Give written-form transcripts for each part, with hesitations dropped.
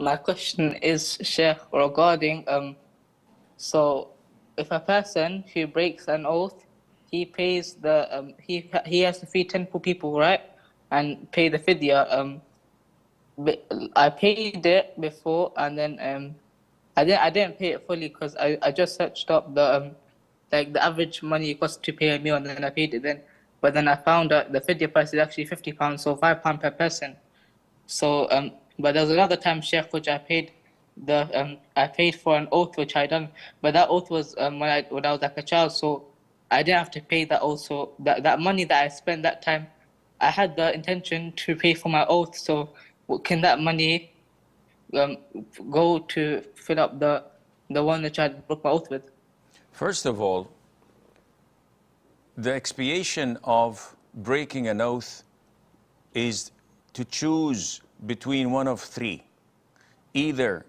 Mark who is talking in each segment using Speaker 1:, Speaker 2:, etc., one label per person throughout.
Speaker 1: My question is, Sheikh, regarding so if a person who breaks an oath, he pays the he has to feed 10 poor people, right? And pay the fidya. I paid it before, and then I didn't pay it fully because I just searched up the like the average money it costs to pay a meal, and then I paid it then. But then I found out the fidya price is actually £50, so £5 per person. So but there was another time, Sheikh, which I paid for an oath which I done, but that oath was when I was like a child, so I didn't have to pay that. Also, that money that I spent that time, I had the intention to pay for my oath. So can that money um, go to fill up the one which I broke my oath with?
Speaker 2: First of all, the expiation of breaking an oath is to choose between one of three: either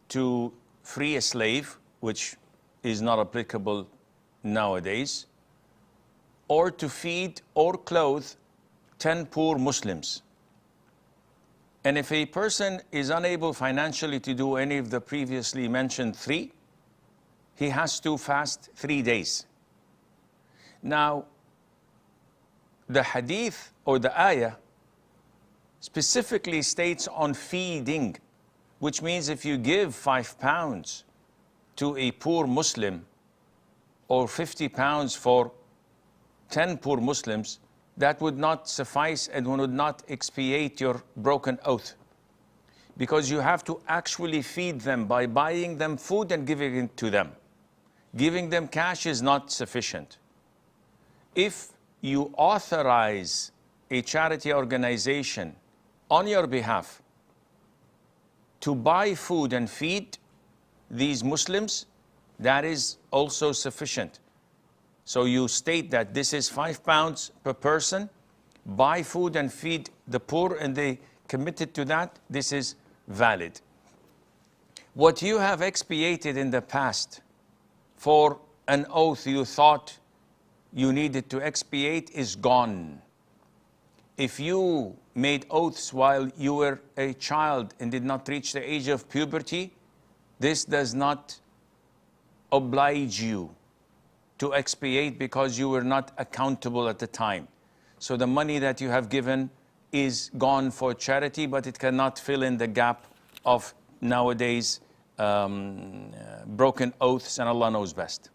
Speaker 2: to free a slave, which is not applicable nowadays, or to feed or clothe 10 poor Muslims. And if a person is unable financially to do any of the previously mentioned three, he has to fast 3 days. Now, the hadith or the ayah specifically states on feeding, which means if you give £5 to a poor Muslim or £50 for 10 poor Muslims, that would not suffice and would not expiate your broken oath, because you have to actually feed them by buying them food and giving it to them. Giving them cash is not sufficient. If you authorize a charity organization on your behalf to buy food and feed these Muslims, that is also sufficient. So you state that this is £5 per person, buy food and feed the poor, and they committed to that, this is valid. What you have expiated in the past for an oath you thought you needed to expiate is gone. If you made oaths while you were a child and did not reach the age of puberty, this does not oblige you to expiate because you were not accountable at the time. So the money that you have given is gone for charity, but it cannot fill in the gap of nowadays broken oaths, and Allah knows best.